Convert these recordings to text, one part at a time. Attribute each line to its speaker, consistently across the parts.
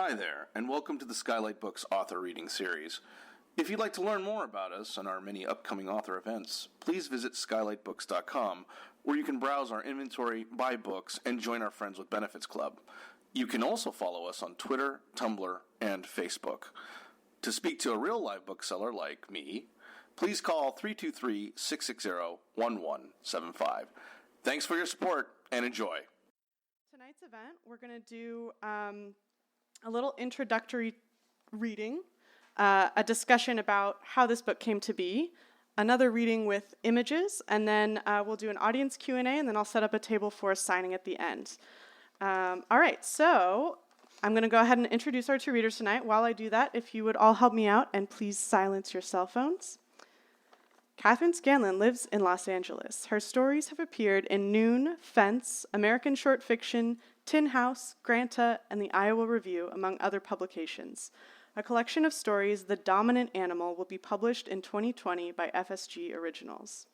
Speaker 1: Hi there, and welcome to the Skylight Books author reading series. If you'd like to learn more about us and our many upcoming author events, please visit skylightbooks.com, where you can browse our inventory, buy books, and join our Friends with Benefits Club. You can also follow us on Twitter, Tumblr, and Facebook. To speak to a real live bookseller like me, please call 323-660-1175. Thanks for your support, and enjoy.
Speaker 2: Tonight's event, we're going to do a little introductory reading, a discussion about how this book came to be, another reading with images, and then we'll do an audience Q&A, and then I'll set up a table for signing at the end. All right, so I'm going to go ahead and introduce our two readers tonight. While I do that, if you would all help me out and please silence your cell phones. Kathryn Scanlan lives in Los Angeles. Her stories have appeared in Noon, Fence, American Short Fiction, Tin House, Granta, and the Iowa Review, among other publications. A collection of stories, The Dominant Animal, will be published in 2020 by FSG Originals.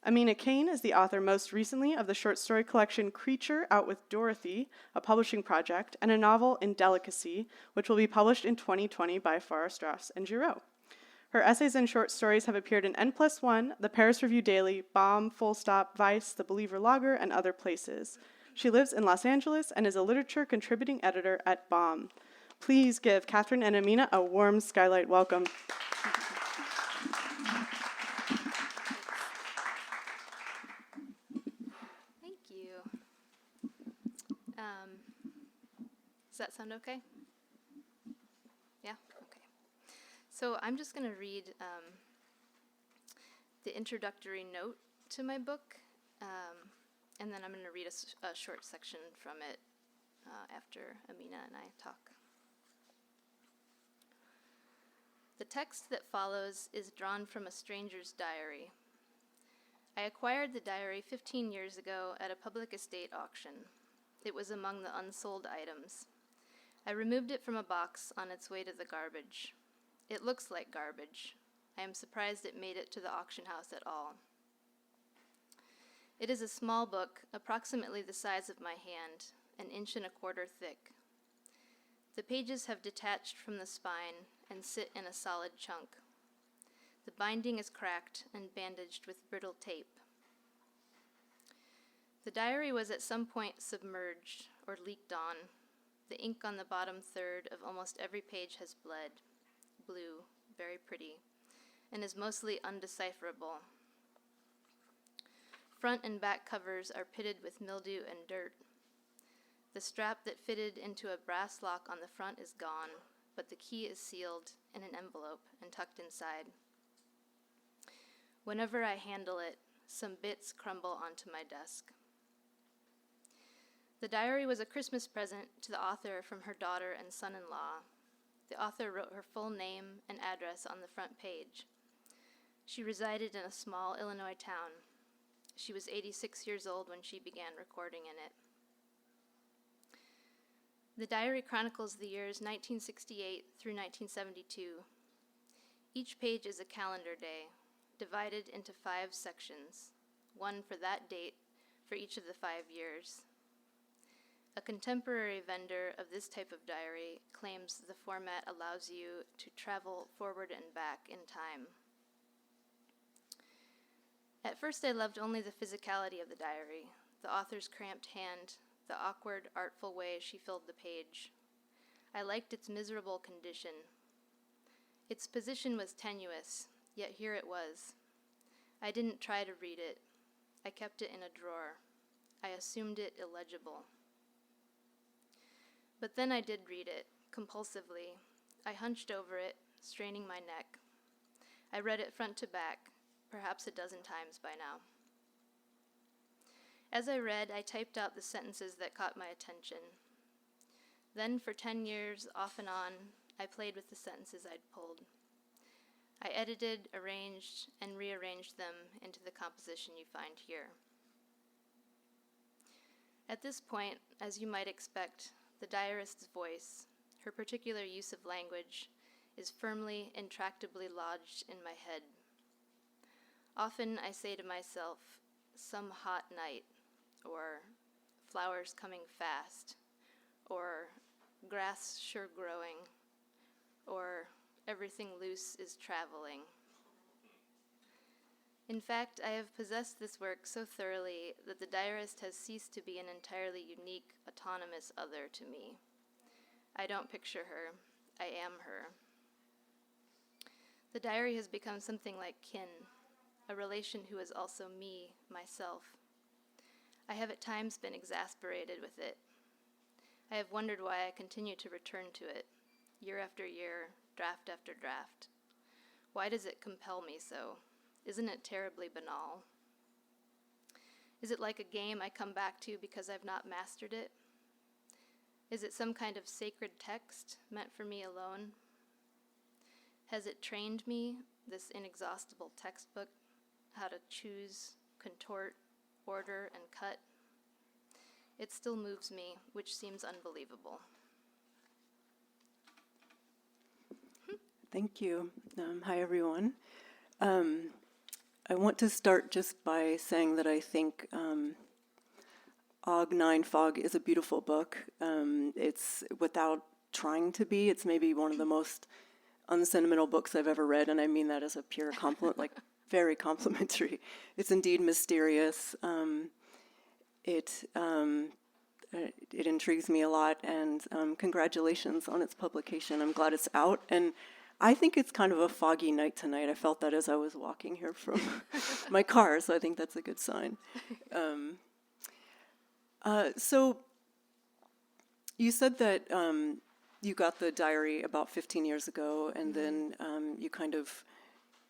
Speaker 2: Amina Cain is the author most recently of the short story collection Creature, out with Dorothy, a publishing project, and a novel Indelicacy, which will be published in 2020 by Farrar, Straus and Giroux. Her essays and short stories have appeared in N+1, The Paris Review Daily, Bomb, Full Stop, Vice, The Believer Logger, and other places. She lives in Los Angeles and is a literature contributing editor at Bomb. Please give Kathryn and Amina a warm Skylight welcome.
Speaker 3: Thank you. Does that sound okay? Yeah? Okay. So I'm just going to read the introductory note to my book, and then I'm going to read a short section from it after Amina and I talk. The text that follows is drawn from a stranger's diary. I acquired the diary 15 years ago at a public estate auction. It was among the unsold items. I removed it from a box on its way to the garbage. It looks like garbage. I am surprised it made it to the auction house at all. It is a small book, approximately the size of my hand, 1.25 inches thick. The pages have detached from the spine and sit in a solid chunk. The binding is cracked and bandaged with brittle tape. The diary was at some point submerged or leaked on. The ink on the bottom third of almost every page has bled. Blue, very pretty, and is mostly undecipherable. Front and back covers are pitted with mildew and dirt. The strap that fitted into a brass lock on the front is gone, but the key is sealed in an envelope and tucked inside. Whenever I handle it, some bits crumble onto my desk. The diary was a Christmas present to the author from her daughter and son-in-law. The author wrote her full name and address on the front page. She resided in a small Illinois town. She was 86 years old when she began recording in it. The diary chronicles the years 1968 through 1972. Each page is a calendar day, divided into 5 sections, one for that date for each of the 5 years. A contemporary vendor of this type of diary claims the format allows you to travel forward and back in time. At first I loved only the physicality of the diary, the author's cramped hand, the awkward, artful way she filled the page. I liked its miserable condition. Its position was tenuous, yet here it was. I didn't try to read it. I kept it in a drawer. I assumed it illegible. But then I did read it, compulsively. I hunched over it, straining my neck. I read it front to back, perhaps a dozen times by now. As I read, I typed out the sentences that caught my attention. Then, for 10 years, off and on, I played with the sentences I'd pulled. I edited, arranged, and rearranged them into the composition you find here. At this point, as you might expect, the diarist's voice, her particular use of language, is firmly, intractably lodged in my head. Often I say to myself, some hot night, or flowers coming fast, or grass sure growing, or everything loose is traveling. In fact, I have possessed this work so thoroughly that the diarist has ceased to be an entirely unique, autonomous other to me. I don't picture her. I am her. The diary has become something like kin, a relation who is also me, myself. I have at times been exasperated with it. I have wondered why I continue to return to it, year after year, draft after draft. Why does it compel me so? Isn't it terribly banal? Is it like a game I come back to because I've not mastered it? Is it some kind of sacred text meant for me alone? Has it trained me, this inexhaustible textbook, how to choose, contort, order, and cut? It still moves me, which seems unbelievable.
Speaker 4: Thank you. Hi, everyone. I want to start just by saying that I think AUG 9 Fog is a beautiful book. It's, without trying to be, it's maybe one of the most unsentimental books I've ever read, and I mean that as a pure compliment, like very complimentary. It's indeed mysterious. It intrigues me a lot, and congratulations on its publication. I'm glad it's out, and I think it's kind of a foggy night tonight. I felt that as I was walking here from my car, so I think that's a good sign. So you said that you got the diary about 15 years ago, and then you kind of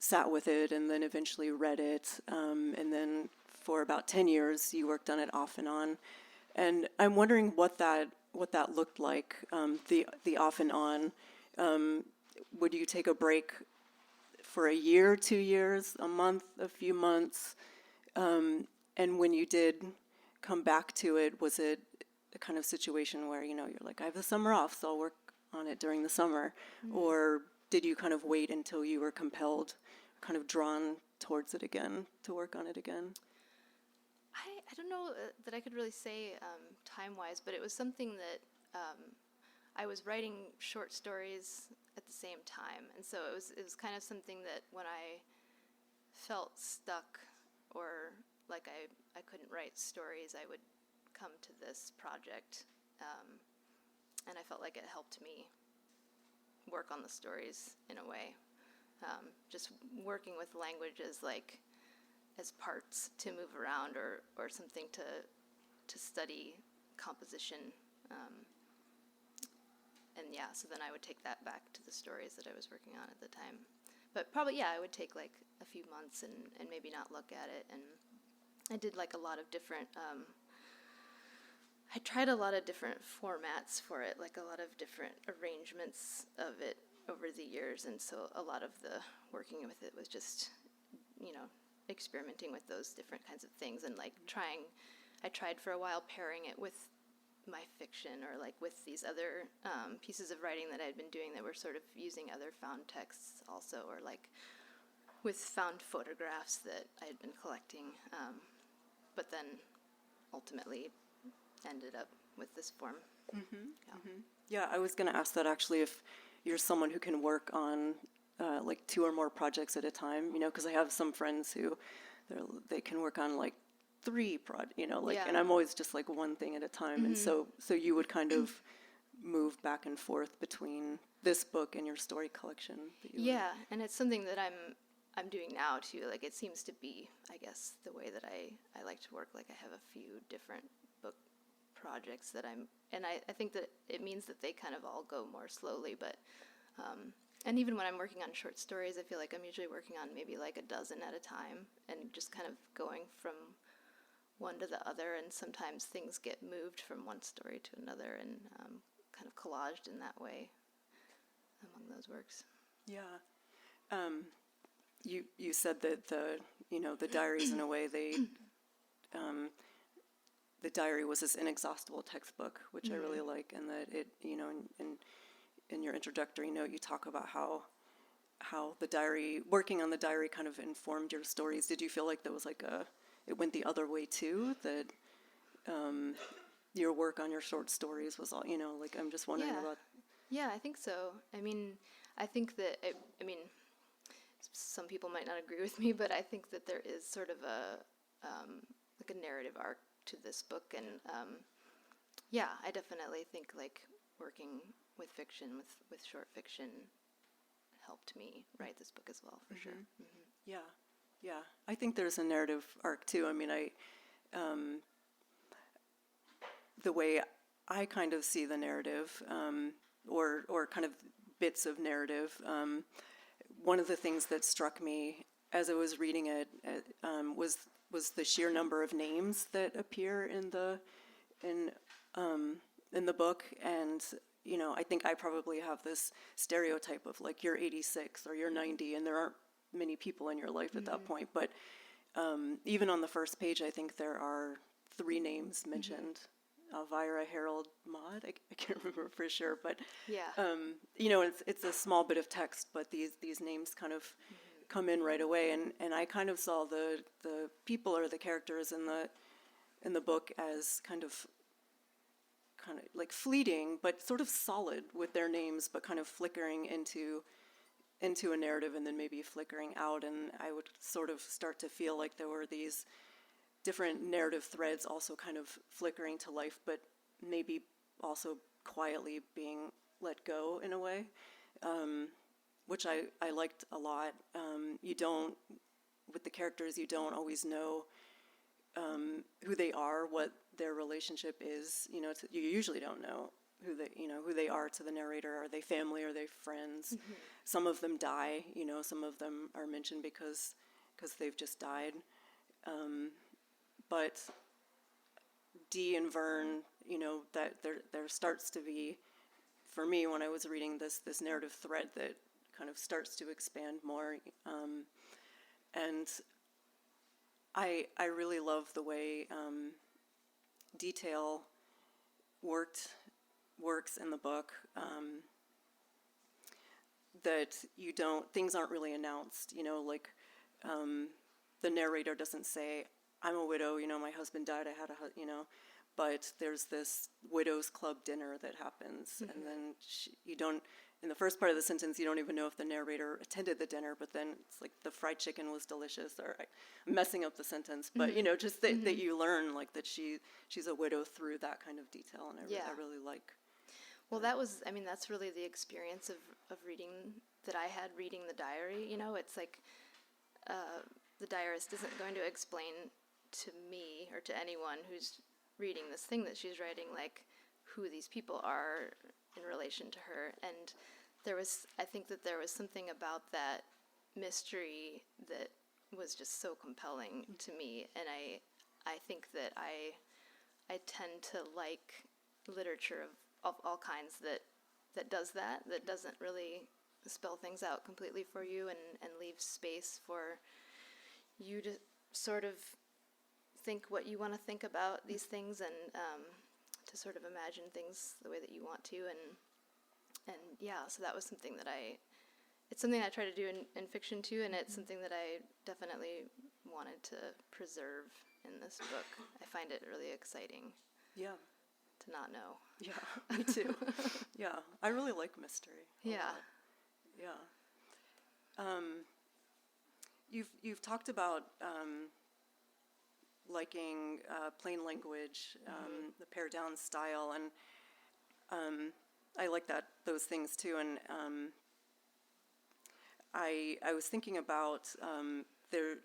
Speaker 4: sat with it and then eventually read it, and then for about 10 years you worked on it off and on. And I'm wondering what that looked like, the off and on. Would you take a break for a year, 2 years, a month, a few months? And when you did come back to it, was it a kind of situation where, you're like, I have the summer off, so I'll work on it during the summer? Mm-hmm. Or did you kind of wait until you were compelled, kind of drawn towards it again, to work on it again?
Speaker 3: I don't know that I could really say time-wise, but it was something that I was writing short stories at the same time, and so it was kind of something that when I felt stuck or like I couldn't write stories, I would come to this project, and I felt like it helped me work on the stories in a way. Just working with language as parts to move around or something to study composition. And yeah, so then I would take that back to the stories that I was working on at the time. But probably, yeah, I would take like a few months and maybe not look at it. And I did like a lot of different, I tried a lot of different formats for it, like a lot of different arrangements of it over the years. And so a lot of the working with it was just, experimenting with those different kinds of things and like I tried for a while pairing it with my fiction or like with these other pieces of writing that I'd been doing that were sort of using other found texts also, or like with found photographs that I had been collecting, but then ultimately ended up with this form.
Speaker 4: Mm-hmm. Yeah. Mm-hmm. Yeah, I was going to ask that actually, if you're someone who can work on like 2 or more projects at a time, because I have some friends who they can work on like 3
Speaker 3: yeah.
Speaker 4: And I'm always just like one thing at a time. Mm-hmm. And so you would kind of move back and forth between this book and your story collection.
Speaker 3: Yeah, and it's something that I'm doing now too. Like it seems to be, I guess, the way that I like to work. Like I have a few different book projects that I think that it means that they kind of all go more slowly, but and even when I'm working on short stories, I feel like I'm usually working on maybe like a dozen at a time and just kind of going from one to the other, and sometimes things get moved from one story to another and kind of collaged in that way among those works.
Speaker 4: Yeah. You said that the diaries in a way the diary was this inexhaustible textbook, which mm-hmm. I really like, and that it in your introductory note you talk about how the diary, working on the diary, kind of informed your stories. Did you feel like there was like it went the other way too, that your work on your short stories was all, like, I'm just wondering about.
Speaker 3: Yeah, I think so. I mean, I think that, some people might not agree with me, but I think that there is sort of like a narrative arc to this book. And I definitely think like working with fiction, with short fiction, helped me write this book as well, for sure. Mm-hmm.
Speaker 4: Yeah. I think there's a narrative arc too. I mean, the way I kind of see the narrative, or kind of bits of narrative, one of the things that struck me as I was reading it was the sheer number of names that appear in the book. And I think I probably have this stereotype of like, you're 86 or you're 90, and there aren't many people in your life at that point. But even on the first page, I think there are 3 names mentioned. Elvira, Harold, Maud. I can't remember for sure, but it's a small bit of text, but these names kind of come in right away, and I kind of saw the people or the characters in the book as kind of like fleeting, but sort of solid with their names, but kind of flickering into a narrative and then maybe flickering out, and I would sort of start to feel like there were these different narrative threads also kind of flickering to life, but maybe also quietly being let go in a way, which I liked a lot. With the characters, you don't always know who they are, what their relationship is. You usually don't know who they are to the narrator. Are they family? Are they friends? Mm-hmm. Some of them die. Some of them are mentioned because they've just died. But Dee and Vern, that there starts to be, for me, when I was reading this narrative thread that kind of starts to expand more, and I really love the way detail works in the book. That things aren't really announced. Like the narrator doesn't say, I'm a widow, my husband died, I had but there's this widows club dinner that happens, and then in the first part of the sentence, you don't even know if the narrator attended the dinner, but then it's like the fried chicken was delicious, or I'm messing up the sentence, but just that you learn like that she's a widow through that kind of detail, and I really like.
Speaker 3: Well, that's really the experience of reading that I had reading the diary. It's like the diarist isn't going to explain to me or to anyone who's reading this thing that she's writing, like, who these people are in relation to her. And I think that there was something about that mystery that was just so compelling to me. And I think that I tend to like literature of all kinds that does that doesn't really spell things out completely for you and leave space for you to sort of think what you want to think about these things, and to sort of imagine things the way that you want to, and so that was something it's something I try to do in fiction too, and it's something that I definitely wanted to preserve in this book. I find it really exciting.
Speaker 4: Yeah.
Speaker 3: To not know.
Speaker 4: Yeah, me too. Yeah, I really like mystery.
Speaker 3: Yeah.
Speaker 4: Yeah. You've talked about liking plain language, the pared down style, and I like those things too. And I was thinking about the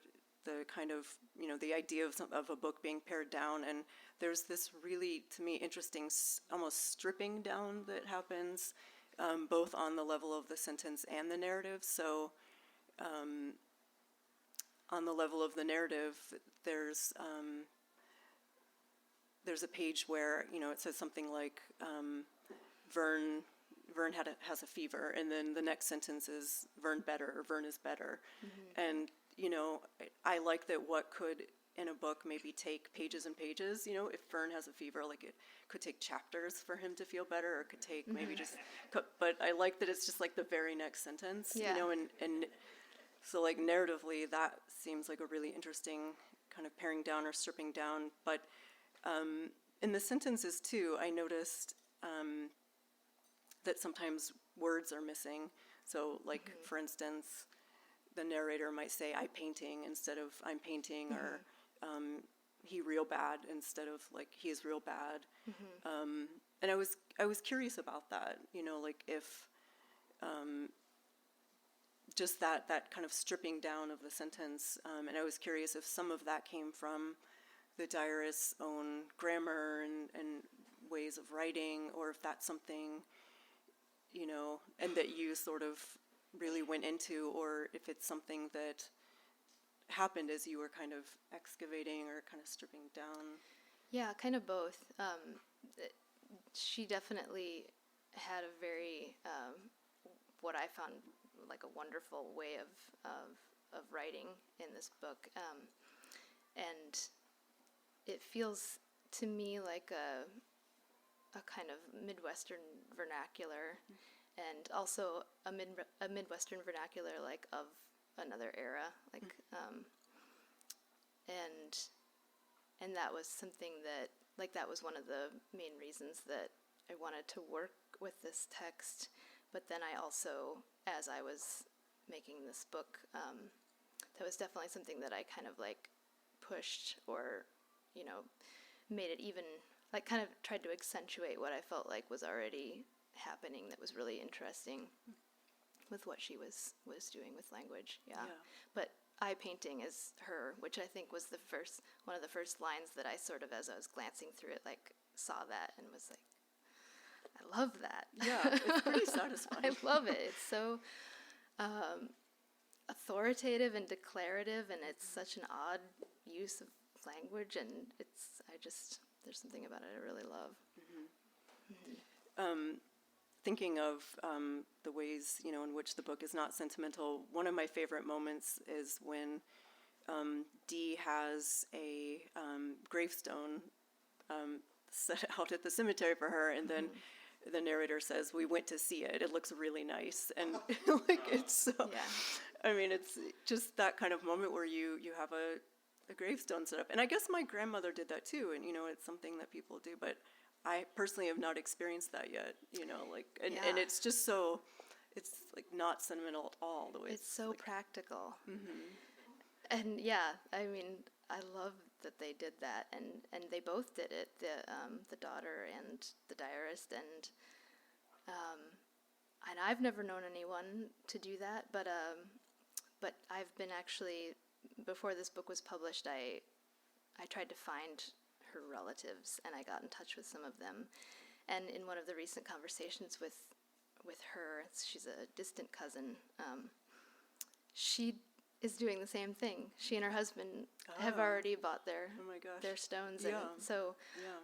Speaker 4: kind of the idea of a book being pared down, and there's this really, to me, interesting almost stripping down that happens both on the level of the sentence and the narrative. So on the level of the narrative, there's a page where it says something like Vern has a fever, and then the next sentence is Vern better, or Vern is better. And I like that what could in a book maybe take pages and pages. If Vern has a fever, like it could take chapters for him to feel better, or it could take maybe just. But I like that it's just like the very next sentence. And so like narratively, that seems like a really interesting kind of paring down or stripping down. But in the sentences too, I noticed that sometimes words are missing. So, like, for instance, the narrator might say, I painting instead of I'm painting, or he real bad instead of, like, he's real bad. And I was curious about that, like if just that kind of stripping down of the sentence. And I was curious if some of that came from the diarist's own grammar and ways of writing, or if that's something, and that you sort of really went into, or if it's something that happened as you were kind of excavating or kind of stripping down.
Speaker 3: Yeah, kind of both. She definitely had a very, what I found like a wonderful way of writing in this book. And it feels to me like a kind of Midwestern vernacular, and also a Midwestern vernacular like of another era, like, and that was something that, like, that was one of the main reasons that I wanted to work with this text. But then I also, as I was making this book, that was definitely something that I kind of like pushed, or, made it even, like, kind of tried to accentuate what I felt like was already happening that was really interesting with what she was doing with language. Yeah. But eye painting is her, which I think was one of the first lines that I sort of, as I was glancing through it, like, saw that and was like, I love that.
Speaker 4: Yeah, it's pretty satisfying.
Speaker 3: I love it. It's so authoritative and declarative, and it's such an odd use of language, and there's something about it I really love.
Speaker 4: Thinking of the ways, in which the book is not sentimental, one of my favorite moments is when Dee has a gravestone set out at the cemetery for her, and then the narrator says, we went to see it. It looks really nice. And like, it's so, I mean, it's just that kind of moment where you have a gravestone set up. And I guess my grandmother did that too. And, it's something that people do, but I personally have not experienced that yet, and it's just so, it's like not sentimental at all, the way
Speaker 3: it's so like, practical. And I mean, I love that they did that, and they both did it, the daughter and the diarist, and I've never known anyone to do that, but I've been actually, before this book was published, I tried to find her relatives, and I got in touch with some of them, and in one of the recent conversations with her, she's a distant cousin, she is doing the same thing. She and her husband have already bought their stones, and so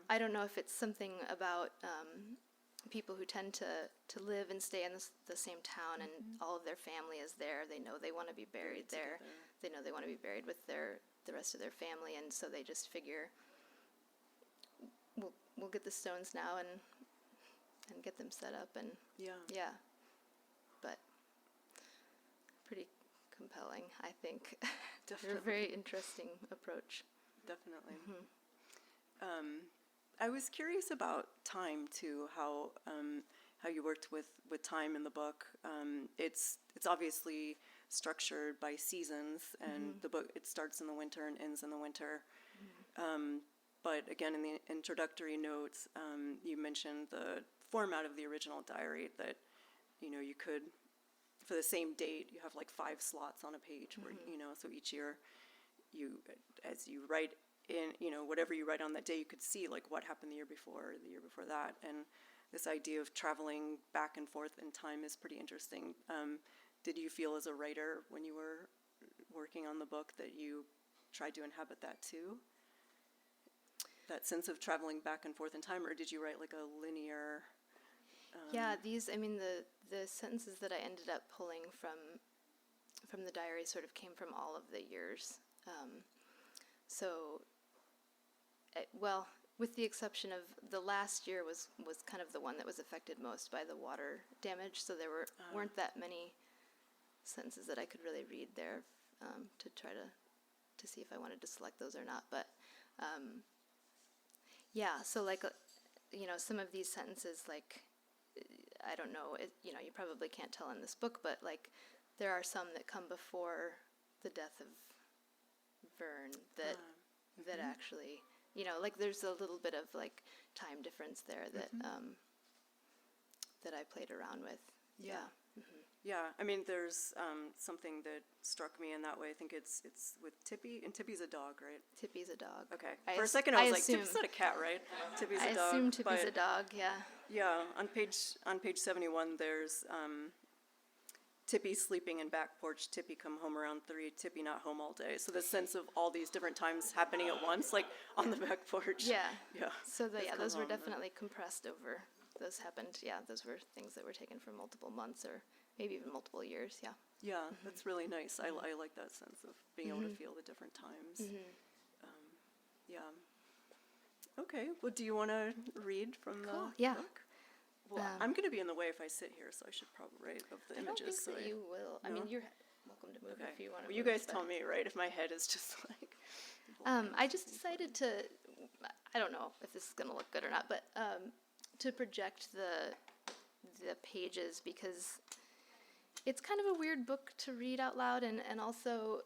Speaker 3: I don't know if it's something about people who tend to live and stay in the same town, and all of their family is there. They know they want to be buried there. They know they want to be buried with the rest of their family, and so they just figure, we'll get the stones now and get them set up, and but pretty compelling, I think. Definitely. A very interesting approach.
Speaker 4: Definitely. I was curious about time too, how you worked with time in the book. It's obviously structured by seasons, and the book, it starts in the winter and ends in the winter. But again, in the introductory notes, you mentioned the format of the original diary, that you could, for the same date, you have like 5 slots on a page, where so each year, as you write in, whatever you write on that day, you could see like what happened the year before that, and this idea of traveling back and forth in time is pretty interesting. Did you feel as a writer when you were working on the book that you tried to inhabit that too? That sense of traveling back and forth in time, or did you write like a linear? The sentences that I ended up pulling from the diary sort of came from all of the years. With the exception of the last year was kind of the one that was affected most by the water damage, so there weren't that many sentences that I could really read there to try to see if I wanted to select those or not. But
Speaker 3: Yeah, so like, some of these sentences, like, I don't know, you probably can't tell in this book, but like, there are some that come before the death of Vern that actually, like there's a little bit of like time difference there that that I played around with.
Speaker 4: Yeah. Yeah, I mean, there's something that struck me in that way. I think it's with Tippy, and Tippy's a dog, right?
Speaker 3: Tippy's a dog.
Speaker 4: Okay. For a second, I was like, Tippy's not a cat, right? Tippy's a dog.
Speaker 3: I assume Tippy's a dog, yeah.
Speaker 4: Yeah, on page 71, there's Tippy sleeping in back porch, Tippy come home around 3, Tippy not home all day. So the sense of all these different times happening at once, like on the back porch.
Speaker 3: Yeah.
Speaker 4: Yeah.
Speaker 3: So those were definitely compressed over. Those happened, those were things that were taken for multiple months or maybe even multiple years, yeah.
Speaker 4: Yeah, that's really nice. I like that sense of being able to feel the different times. Yeah. Okay, well, do you want to read from the book? Well, I'm going to be in the way if I sit here, so I should probably write of the images.
Speaker 3: I don't think that you will. I mean, you're welcome to move if you want to
Speaker 4: well, you guys tell me, right, if my head is just like...
Speaker 3: I just decided to, I don't know if this is going to look good or not, but to project the pages because it's kind of a weird book to read out loud, and also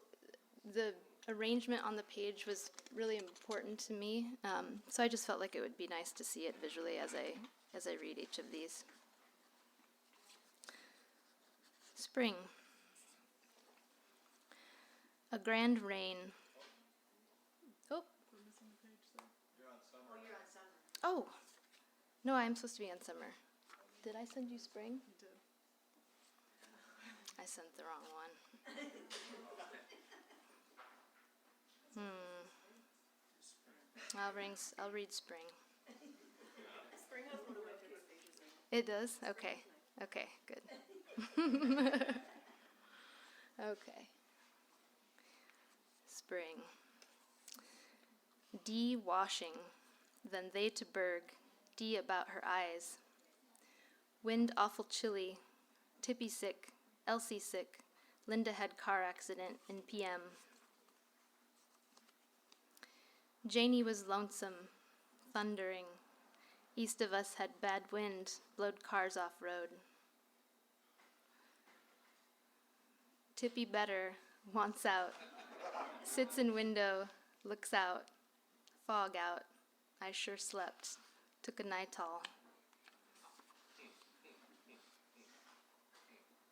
Speaker 3: the arrangement on the page was really important to me. So I just felt like it would be nice to see it visually as I read each of these. Spring. A grand rain. Oh. Oh. No, I'm supposed to be on summer. Did I send you spring? You did. I sent the wrong one. I'll read spring.
Speaker 4: Spring has one of my favorite pages.
Speaker 3: It does? Okay. Okay, good. Okay. Spring. Dee washing, then they to Berg, Dee about her eyes. Wind awful chilly, Tippy sick, Elsie sick, Linda had car accident in PM. Janie was lonesome, thundering. East of us had bad wind, blowed cars off road. Tippy better, wants out, sits in window, looks out, fog out. I sure slept, took a nitol.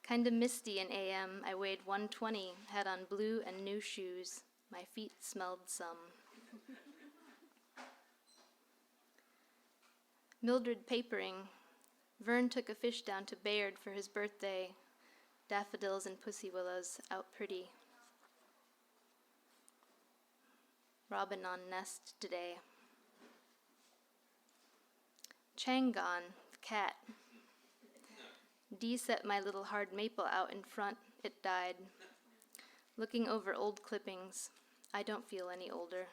Speaker 3: Kinda misty in AM, I weighed 120, had on blue and new shoes. My feet smelled some. Mildred papering. Vern took a fish down to Bayard for his birthday. Daffodils and pussy willows out pretty. Robin on nest today. Chang gone, cat. Dee set my little hard maple out in front. It died. Looking over old clippings. I don't feel any older.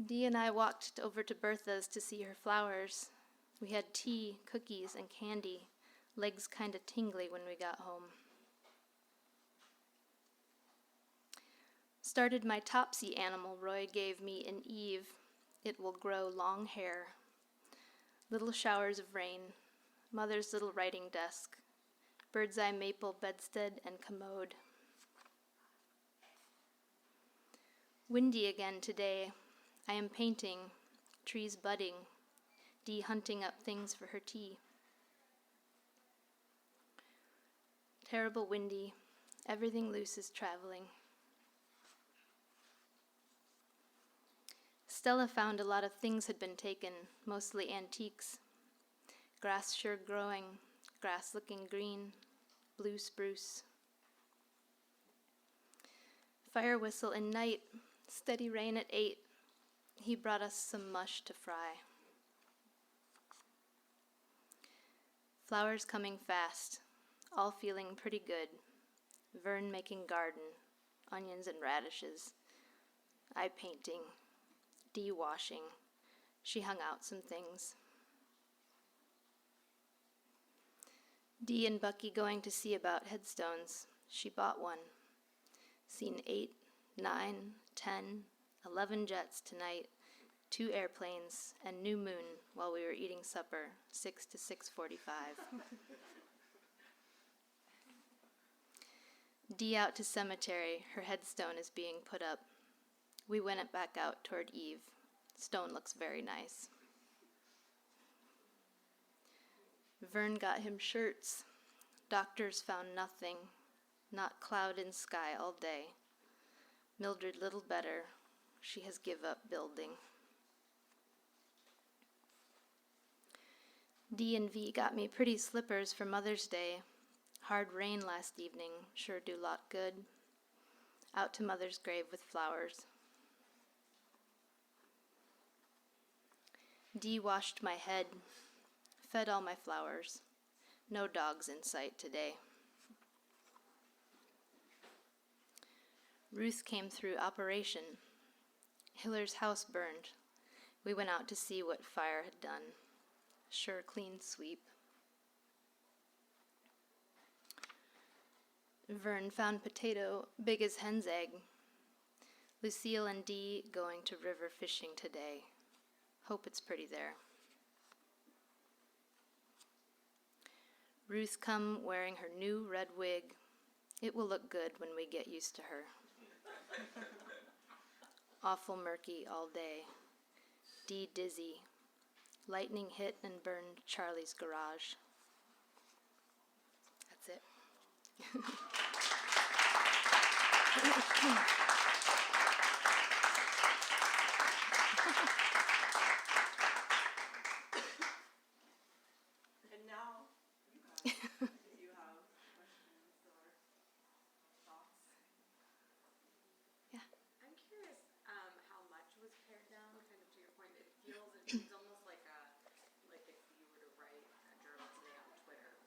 Speaker 3: Dee and I walked over to Bertha's to see her flowers. We had tea, cookies, and candy. Legs kind of tingly when we got home. Started my Topsy animal Roy gave me in Eve. It will grow long hair. Little showers of rain. Mother's little writing desk. Bird's eye maple bedstead and commode. Windy again today. I am painting. Trees budding. Dee hunting up things for her tea. Terrible windy. Everything loose is traveling. Stella found a lot of things had been taken, mostly antiques. Grass sure growing, grass looking green, blue spruce. Fire whistle in night, steady rain at 8. He brought us some mush to fry. Flowers coming fast, all feeling pretty good. Vern making garden, onions and radishes. I painting. Dee washing. She hung out some things. Dee and Bucky going to see about headstones. She bought one. Seen 8, 9, 10, 11 jets tonight, 2 airplanes, and new moon while we were eating supper, 6 to 6:45. D out to cemetery, her headstone is being put up. We went back out toward Eve. Stone looks very nice. Vern got him shirts. Doctors found nothing, not cloud in sky all day. Mildred little better. She has give up building. D and V got me pretty slippers for Mother's Day. Hard rain last evening, sure do lot good. Out to Mother's grave with flowers. D washed my head, fed all my flowers. No dogs in sight today. Ruth came through operation. Hiller's house burned. We went out to see what fire had done. Sure clean sweep. Vern found potato big as hen's egg. Lucille and Dee going to river fishing today. Hope it's pretty there. Ruth come wearing her new red wig. It will look good when we get used to her. Awful murky all day. Dee dizzy. Lightning hit and burned Charlie's garage. That's it.
Speaker 4: And now, you guys, if you have questions or thoughts.
Speaker 3: Yeah.
Speaker 5: I'm curious how much was pared down, kind of to your point. It seems almost like if you were to write a journal today on Twitter,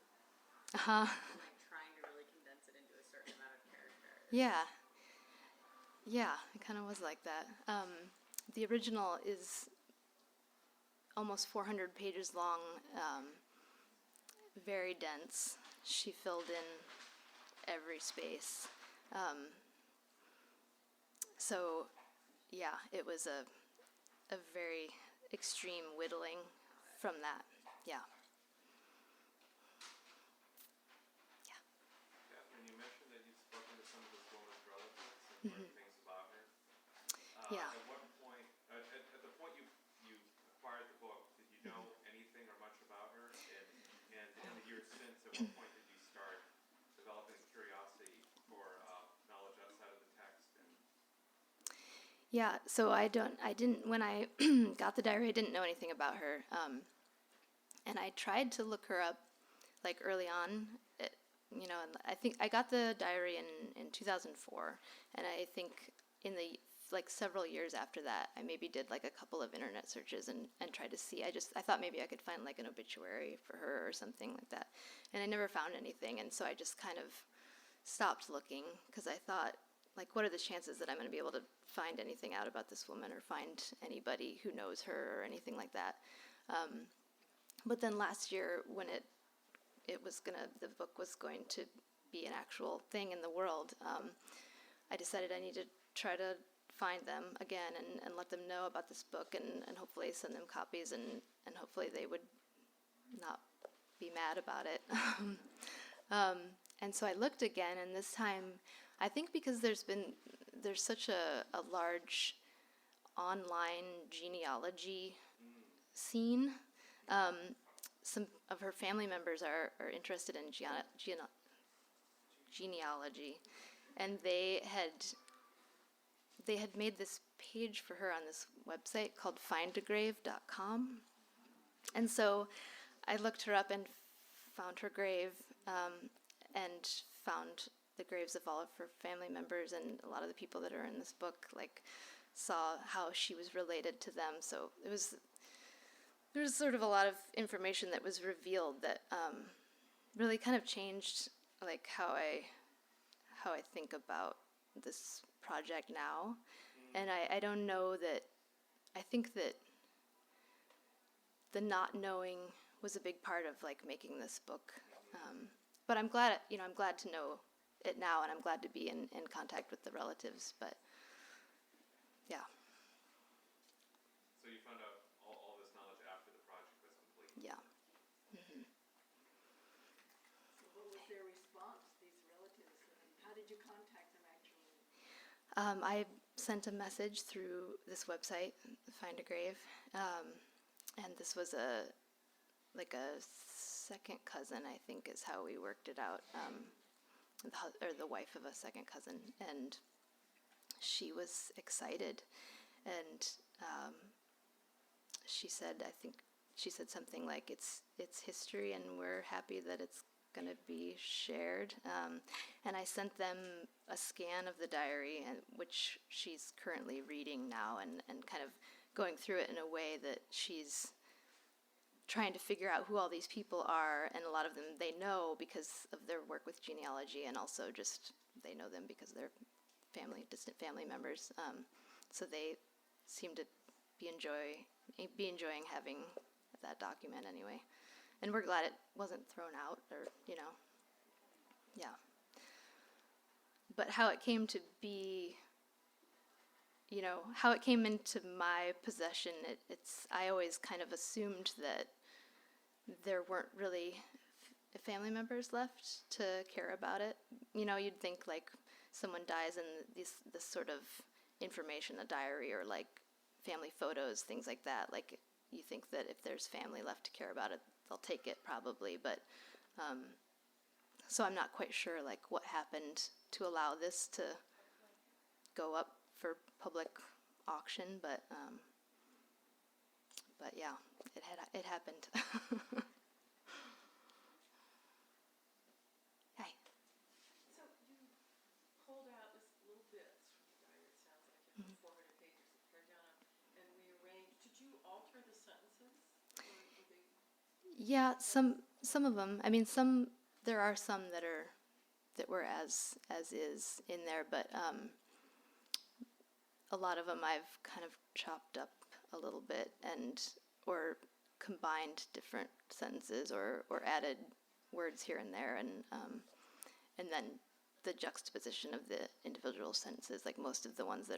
Speaker 5: like trying to really condense it into a certain amount of characters.
Speaker 3: Yeah. Yeah, it kind of was like that. The original is almost 400 pages long, very dense. She filled in every space. So, yeah, it was a very extreme whittling from that. Yeah.
Speaker 1: Kathryn, you mentioned that you've spoken to some of this woman's relatives and learned things about her.
Speaker 3: Yeah.
Speaker 1: At what point, at the point you acquired the book, did you know anything or much about her? And in the years since, at what point did you start developing curiosity for knowledge outside of the text?
Speaker 3: Yeah, so I didn't, when I got the diary, I didn't know anything about her. And I tried to look her up, like, early on, and I think I got the diary in 2004, and I think in the, like, several years after that, I maybe did, like, a couple of internet searches and tried to see. I thought maybe I could find, like, an obituary for her or something like that, and I never found anything, and so I just kind of stopped looking, because I thought, like, what are the chances that I'm going to be able to find anything out about this woman or find anybody who knows her or anything like that. But then last year, when the book was going to be an actual thing in the world, I decided I need to try to find them again and let them know about this book and hopefully send them copies and hopefully they would not be mad about it. And so I looked again, and this time, I think because there's such a large online genealogy scene, some of her family members are interested in genealogy, and they had made this page for her on this website called findagrave.com. And so I looked her up and found her grave, and found the graves of all of her family members, and a lot of the people that are in this book, like, saw how she was related to them. So there was sort of a lot of information that was revealed that really kind of changed, like, how I think about this project now. And I don't know that, I think that the not knowing was a big part of, like, making this book. But I'm glad to know it now, and I'm glad to be in contact with the relatives, but yeah.
Speaker 5: you contact them actually?
Speaker 3: I sent a message through this website, Find a Grave, and this was a second cousin, I think is how we worked it out, the wife of a second cousin, and she was excited, and she said something like it's history, and we're happy that it's going to be shared. And I sent them a scan of the diary, which she's currently reading now, and kind of going through it in a way that she's trying to figure out who all these people are, and a lot of them they know because of their work with genealogy, and also just they know them because they're distant family members. So they seem to be enjoying having that document anyway. And we're glad it wasn't thrown out, or, yeah. But how it came to be, how it came into my possession, I always kind of assumed that there weren't really family members left to care about it. You'd think like someone dies and this sort of information, a diary or like family photos, things like that, like you think that if there's family left to care about it, they'll take it probably, but so I'm not quite sure like what happened to allow this to go up for public auction, but yeah, it happened. Hi.
Speaker 5: So you pulled out just little bits from the diary. It sounds like you have 400 pages that pared down and rearranged. Did you alter the sentences? Or were they...
Speaker 3: Yeah, some of them. I mean, there are some that were as is in there, but a lot of them I've kind of chopped up a little bit or combined different sentences or added words here and there, and then the juxtaposition of the individual sentences, like most of the ones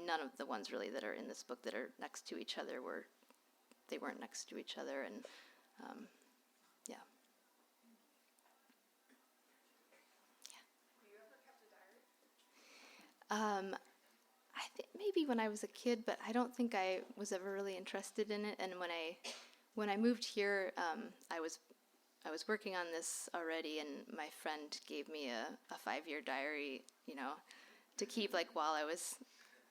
Speaker 3: none of the ones really that are in this book that are next to each other weren't next to each other, and yeah.
Speaker 5: Have you ever kept a diary?
Speaker 3: I think maybe when I was a kid, but I don't think I was ever really interested in it. And when I moved here, I was working on this already, and my friend gave me a 5-year diary, to keep like while I was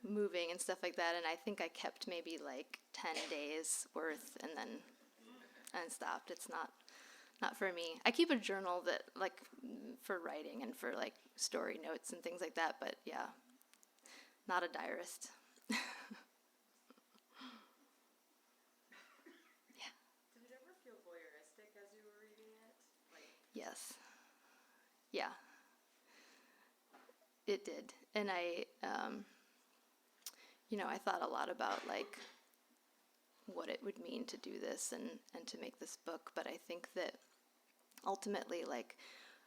Speaker 3: moving and stuff like that. And I think I kept maybe like 10 days worth, and then stopped. It's not for me. I keep a journal that like for writing and for like story notes and things like that, but yeah, not a diarist. Yeah.
Speaker 5: Did it ever feel voyeuristic as you were reading it?
Speaker 3: Yes. Yeah. It did. And I thought a lot about like what it would mean to do this and to make this book, but I think that ultimately, like,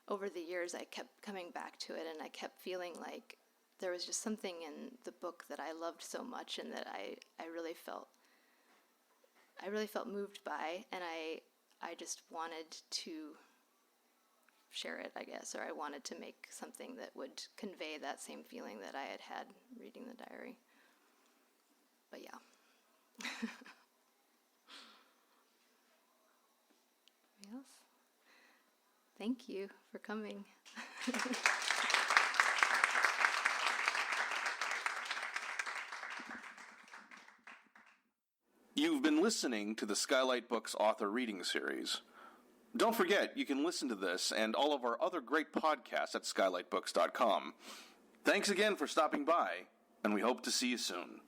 Speaker 3: over the years I kept coming back to it, and I kept feeling like there was just something in the book that I loved so much, and that I really felt moved by, and I just wanted to share it, I guess, or I wanted to make something that would convey that same feeling that I had reading the diary. But yeah. Anybody else? Thank you for coming.
Speaker 1: You've been listening to the Skylight Books author reading series. Don't forget, you can listen to this and all of our other great podcasts at skylightbooks.com. Thanks again for stopping by, and we hope to see you soon.